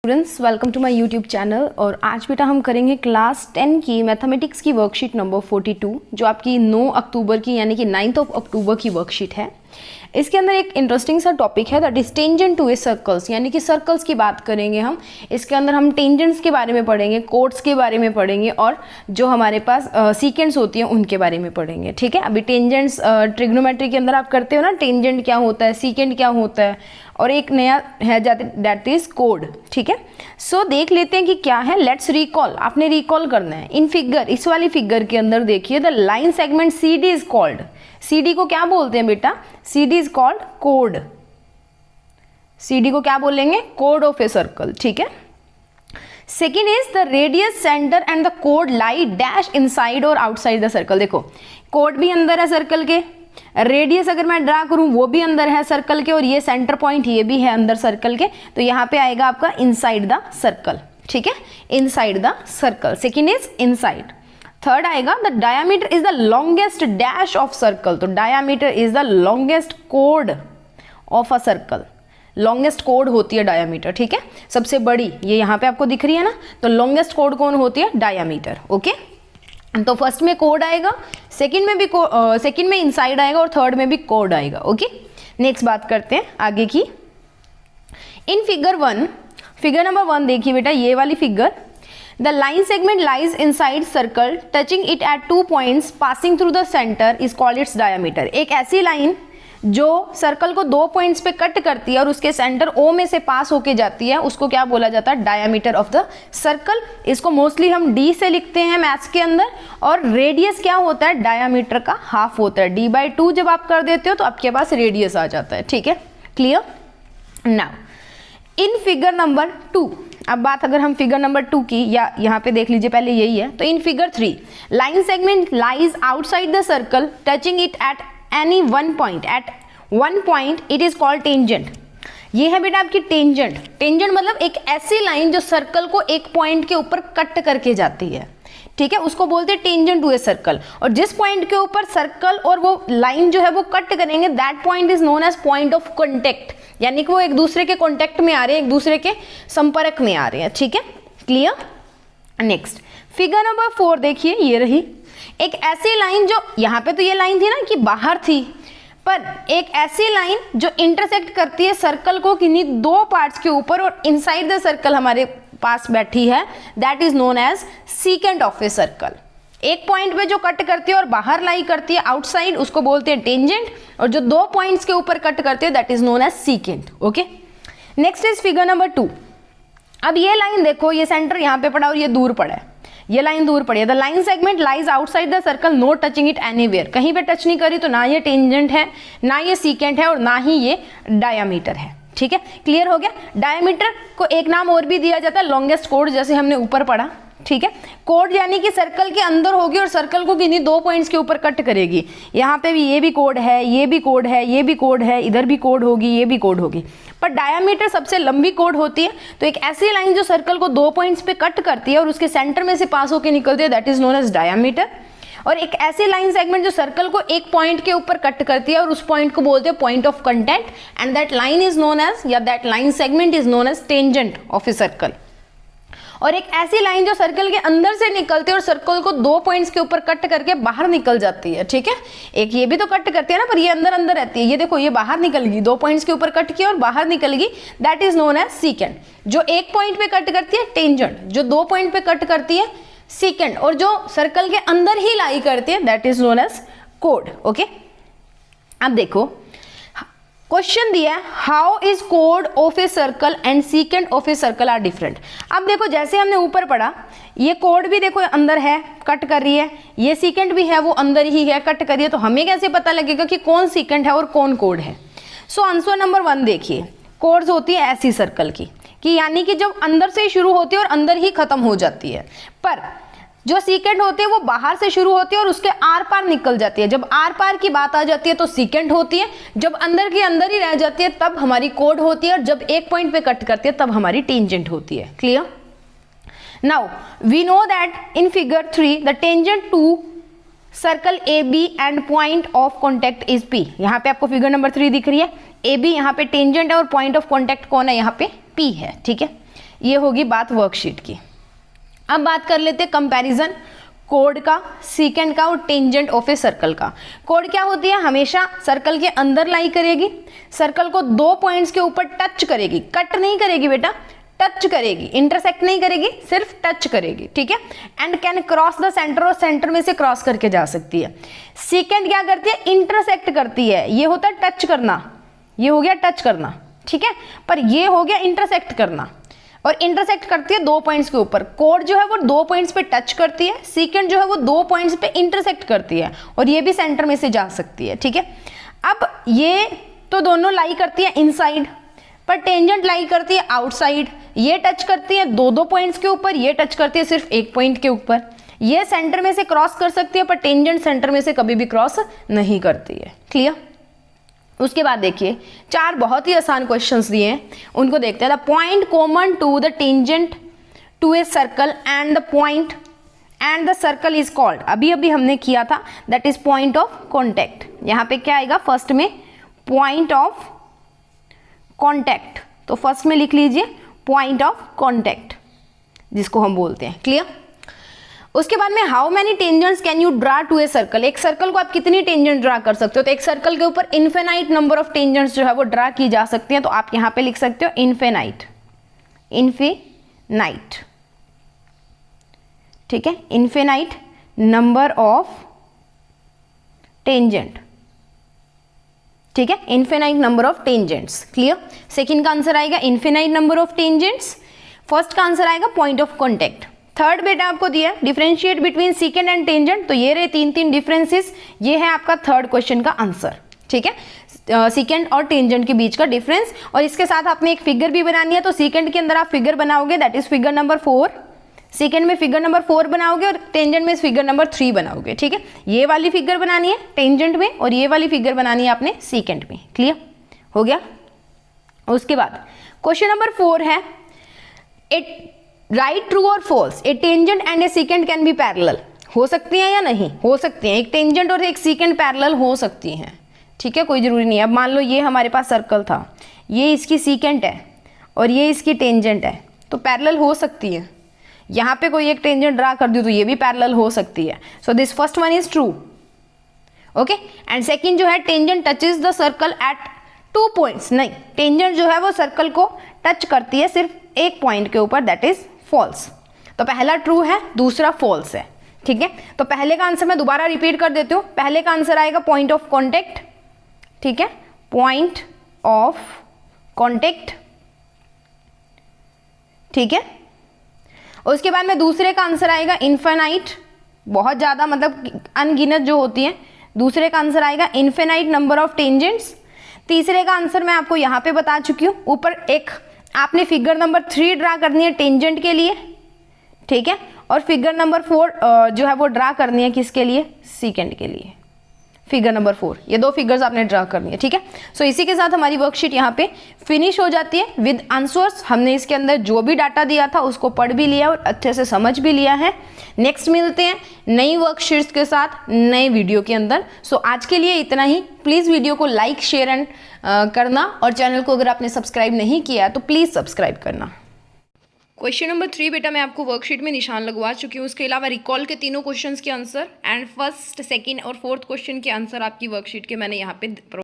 Students, welcome to my YouTube channel. और आज बेटा हम करेंगे क्लास 10 की मैथमेटिक्स की वर्कशीट नंबर 42 जो आपकी 9 अक्टूबर की यानी कि 9 अक्टूबर की वर्कशीट है। इसके अंदर एक इंटरेस्टिंग सा टॉपिक है that is tangent to a circles, यानी कि सर्कल्स की बात करेंगे हम। इसके अंदर हम टेंजेंट्स के बारे में पढ़ेंगे, कोड्स के बारे में पढ़ेंगे और जो हमारे पास सीकेंड्स होती हैं उनके बारे में पढ़ेंगे। ठीक है, अभी टेंजेंट्स ट्रिग्नोमेट्री के अंदर आप करते हो ना, टेंजेंट क्या होता है, सीकेंड क्या होता है, और एक नया है जाते दैट इज कोड। ठीक है, सो देख लेते हैं कि क्या है। लेट्स रिकॉल, आपने रिकॉल करना है। इन फिगर, इस वाली फिगर के अंदर देखिए the line segment C D is called, C D को क्या बोलते हैं बेटा, सी डी इज कॉल्ड कोड। सी डी को क्या बोलेंगे, कोड ऑफ ए सर्कल। ठीक है, second is the radius centre and the कोड लाई डैश इनसाइड और आउटसाइड द सर्कल। देखो कोड भी अंदर है सर्कल के, रेडियस अगर मैं ड्रा करूं वो भी अंदर है सर्कल के, और ये सेंटर पॉइंट ये भी है अंदर सर्कल के, तो यहाँ पे आएगा आपका इनसाइड द सर्कल। ठीक है, inside the circle, second is inside. Third आएगा the diameter is the longest dash of circle, तो डायामीटर इज द लॉन्गेस्ट कोड ऑफ अ सर्कल। लॉन्गेस्ट कोड होती है डायामीटर। ठीक है, सबसे बड़ी ये यहाँ पे आपको दिख रही है ना, तो लॉन्गेस्ट कोड कौन होती है, डायामीटर। ओके, तो फर्स्ट में कोड आएगा, सेकंड में भी सेकंड में इनसाइड आएगा और थर्ड में भी कोड आएगा। ओके, नेक्स्ट बात करते हैं आगे की। इन फिगर 1, फिगर नंबर 1 देखिए बेटा, ये वाली figure, the line segment lies inside circle touching it eight 2 points passing through the centre is called its diameter. एक ऐसी लाइन जो सर्कल को 2 पॉइंट्स पे कट करती है और उसके सेंटर ओ में से पास होके जाती है, उसको क्या बोला जाता है, डायामीटर ऑफ द सर्कल। इसको मोस्टली हम डी से लिखते हैं मैथ्स के अंदर, और रेडियस क्या होता है, डायामीटर का हाफ होता है। d/2 जब आप कर देते हो तो आपके पास रेडियस आ जाता है। ठीक है, clear. Now in figure number 2, अब बात अगर हम फिगर नंबर 2 की, या यहाँ पे देख लीजिए पहले यही है, तो in figure 3 line segment lies outside the circle touching it at any one point, at one point it is called tangent. ये है बेटा आपकी टेंजेंट। टेंजेंट मतलब एक ऐसी लाइन जो सर्कल को एक पॉइंट के ऊपर कट करके जाती है। ठीक है, उसको बोलते हैं टेंजेंट टू ए सर्कल। और जिस पॉइंट के ऊपर सर्कल और वो लाइन जो है वो कट करेंगे, that point is known as point of contact, यानी कि वो एक दूसरे के कॉन्टेक्ट में आ रहे हैं, एक दूसरे के संपर्क में आ रहे हैं। ठीक है, क्लियर। नेक्स्ट फिगर नंबर 4 देखिए, ये रही एक ऐसी लाइन जो, यहाँ पे तो ये लाइन थी ना कि बाहर थी, पर एक ऐसी लाइन जो इंटरसेक्ट करती है सर्कल को किन्हीं 2 पार्ट्स के ऊपर और इनसाइड द सर्कल हमारे पास बैठी है, that is known as secant of a circle. एक पॉइंट पे जो कट करती है और बाहर लाई करती है आउटसाइड, उसको बोलते हैं टेंजेंट, और जो 2 पॉइंट्स के ऊपर कट करती है that is known as secant. Okay, next is figure number 2। अब ये लाइन देखो, ये सेंटर यहाँ पे पड़ा और ये दूर पड़ा है, ये लाइन दूर पड़ी है। The line segment lies outside the circle no touching it anywhere, कहीं पे टच नहीं करी तो ना ये टेंजेंट है, ना ये सीकेंट है, और ना ही ये डायामीटर है। ठीक है, क्लियर हो गया। डायामीटर को एक नाम और भी दिया जाता है, लॉन्गेस्ट कोड, जैसे हमने ऊपर पढ़ा। ठीक है, कोड यानी कि सर्कल के अंदर होगी और सर्कल को किन्हीं 2 पॉइंट्स के ऊपर कट करेगी। यहाँ पे भी ये भी कोड है, ये भी कोड है, ये भी कोड है, इधर भी कोड होगी, ये भी कोड होगी, पर डायामीटर सबसे लंबी कोड होती है। तो एक ऐसी लाइन जो सर्कल को 2 पॉइंट्स पे कट करती है और उसके सेंटर में से पास होकर निकलती है, that is known as diameter. और एक ऐसी लाइन सेगमेंट जो सर्कल को एक पॉइंट के ऊपर कट करती है और उस पॉइंट को बोलते हैं point of contact, and that line is known as, या that line segment is known as tangent of a circle. और एक ऐसी लाइन जो सर्कल के अंदर से निकलती है और सर्कल को 2 पॉइंट्स के ऊपर कट करके बाहर निकल जाती है। ठीक है, एक ये भी तो कट करती है ना, पर ये अंदर अंदर रहती है। ये देखो, ये बाहर निकल गई, 2 पॉइंट्स के ऊपर कट किया और बाहर निकल गई, that is known as secant. जो एक पॉइंट पे कट करती है टेंजेंट, जो 2 पॉइंट पे कट करती है सीकेंट, और जो सर्कल के अंदर ही लाई करती है दैट इज नोन एज कोड। ओके, अब देखो क्वेश्चन दिया है, हाउ इज कोड of a circle and secant of a circle are different. अब देखो जैसे हमने ऊपर पढ़ा, ये कोड भी देखो अंदर है, कट कर रही है, ये सीकेंट भी है वो अंदर ही है, कट कर रही है, तो हमें कैसे पता लगेगा कि कौन सीकेंट है और कौन कोड है। सो आंसर नंबर 1 देखिए, कोड्स होती है ऐसी सर्कल की कि यानी कि जब अंदर से शुरू होती है और अंदर ही खत्म हो जाती है, पर जो सीकेंट होती है वो बाहर से शुरू होती है और उसके आर पार निकल जाती है। जब आर पार की बात आ जाती है तो सीकेंट होती है, जब अंदर की अंदर ही रह जाती है तब हमारी कोड होती है, और जब एक पॉइंट पे कट करती है तब हमारी टेंजेंट होती है। Clear. Now we know that in figure 3 the tangent to circle A B and point of contact is P. यहाँ पे आपको फिगर नंबर 3 दिख रही है, ए बी यहाँ पे टेंजेंट है और पॉइंट ऑफ कॉन्टेक्ट कौन है, यहाँ पे पी है। ठीक है, ये होगी बात वर्कशीट की। अब बात कर लेते हैं कंपैरिजन कोड का, सीकेंड का और टेंजेंट ऑफ ए सर्कल का। कोड क्या होती है, हमेशा सर्कल के अंदर लाई करेगी, सर्कल को 2 पॉइंट्स के ऊपर टच करेगी, कट नहीं करेगी बेटा, टच करेगी, इंटरसेक्ट नहीं करेगी, सिर्फ टच करेगी, ठीक है। And can cross the centre, और सेंटर में से क्रॉस करके जा सकती है। सीकेंड क्या करती है, इंटरसेक्ट करती है, ये होता है टच करना, ये हो गया टच करना, ठीक है, पर ये हो गया इंटरसेक्ट करना, और इंटरसेक्ट करती है 2 पॉइंट्स के ऊपर। कोड जो है वो 2 पॉइंट्स पे टच करती है, सीकेंड जो है वो 2 पॉइंट्स पे इंटरसेक्ट करती है, और ये भी सेंटर में से जा सकती है, ठीक है। अब ये तो दोनों लाई करती है इनसाइड, पर टेंजेंट लाई करती है आउटसाइड। ये टच करती है 2-2 पॉइंट्स के ऊपर, ये टच करती है सिर्फ 1 पॉइंट के ऊपर। ये सेंटर में से क्रॉस कर सकती है, पर टेंजेंट सेंटर में से कभी भी क्रॉस नहीं करती है। क्लियर। उसके बाद देखिए 4 बहुत ही आसान क्वेश्चंस दिए हैं, उनको देखते हैं। The point common to the tangent to a circle and the point and the circle is called, अभी अभी हमने किया था, that is point of contact. यहाँ पे क्या आएगा, फर्स्ट में पॉइंट ऑफ कॉन्टैक्ट, तो फर्स्ट में लिख लीजिए पॉइंट ऑफ कॉन्टैक्ट जिसको हम बोलते हैं। क्लियर। उसके बाद में how many tangents can you draw to a circle, एक सर्कल को आप कितनी टेंजेंट ड्रा कर सकते हो, तो एक सर्कल के ऊपर इन्फिनाइट नंबर ऑफ टेंजेंट्स जो है वो ड्रा की जा सकती हैं, तो आप यहाँ पे लिख सकते हो इन्फिनाइट, इन्फिनाइट, ठीक है, इन्फिनाइट नंबर ऑफ टेंजेंट, ठीक है, infinite number of tangents. Clear. Second का आंसर आएगा infinite number of tangents, first का आंसर आएगा पॉइंट ऑफ कॉन्टैक्ट। थर्ड बेटा आपको दिया डिफरेंशिएट बिटवीन सीकेंड एंड टेंजेंट, तो ये रहे 3 डिफरेंसेस, ये है आपका थर्ड क्वेश्चन का आंसर, ठीक है, सीकेंड और टेंजेंट के बीच का डिफरेंस। और इसके साथ आपने एक फिगर भी बनानी है, तो सीकेंड के अंदर आप फिगर बनाओगे, that is figure number 4, second में फिगर नंबर 4 बनाओगे, और टेंजेंट में फिगर नंबर 3 बनाओगे, ठीक है। ये वाली फिगर बनानी है टेंजेंट में, और ये वाली फिगर बनानी है आपने सीकेंड में। क्लियर हो गया। उसके बाद क्वेश्चन नंबर 4 है, इट राइट ट्रू और false, a tangent and a secant can be parallel, हो सकती हैं या नहीं, हो सकती हैं, एक टेंजेंट और एक सीकेंड पैरेलल हो सकती हैं, ठीक है, कोई जरूरी नहीं है। अब मान लो ये हमारे पास सर्कल था, ये इसकी सीकेंट है और ये इसकी टेंजेंट है, तो पैरेलल हो सकती है। यहाँ पे कोई एक टेंजेंट ड्रा कर दूँ तो ये भी पैरेलल हो सकती है, so this first one is true, okay. And second जो है tangent touches the circle eight 2 points, नहीं, टेंजेंट जो है वो सर्कल को टच करती है सिर्फ 1 पॉइंट के ऊपर, दैट इज फॉल्स। तो पहला ट्रू है, दूसरा फॉल्स है, ठीक है। तो पहले का आंसर मैं दोबारा रिपीट कर देती हूँ, पहले का आंसर आएगा पॉइंट ऑफ कॉन्टैक्ट, ठीक है, पॉइंट ऑफ कॉन्टैक्ट, ठीक है। उसके बाद में दूसरे का आंसर आएगा इन्फिनाइट, बहुत ज़्यादा मतलब अनगिनत जो होती हैं, दूसरे का आंसर आएगा इन्फिनाइट नंबर ऑफ टेंजेंट्स। तीसरे का आंसर मैं आपको यहाँ पे बता चुकी हूँ, ऊपर एक आपने फिगर नंबर 3 ड्रा करनी है टेंजेंट के लिए, ठीक है, और फिगर नंबर 4 जो है वो ड्रा करनी है किसके लिए, सीकेंड के लिए, फिगर नंबर 4, ये 2 फिगर्स आपने ड्रा करनी है, ठीक है। सो इसी के साथ हमारी वर्कशीट यहाँ पे फिनिश हो जाती है विद आंसर्स। हमने इसके अंदर जो भी डाटा दिया था उसको पढ़ भी लिया और अच्छे से समझ भी लिया है। नेक्स्ट मिलते हैं नई वर्कशीट्स के साथ नए वीडियो के अंदर। सो आज के लिए इतना ही। प्लीज़ वीडियो को लाइक शेयर एंड करना, और चैनल को अगर आपने सब्सक्राइब नहीं किया तो प्लीज़ सब्सक्राइब करना। क्वेश्चन नंबर 3 बेटा मैं आपको वर्कशीट में निशान लगवा चुकी हूँ, उसके अलावा रिकॉल के तीनों क्वेश्चंस के आंसर एंड फर्स्ट, सेकंड और फोर्थ क्वेश्चन के आंसर आपकी वर्कशीट के मैंने यहाँ पे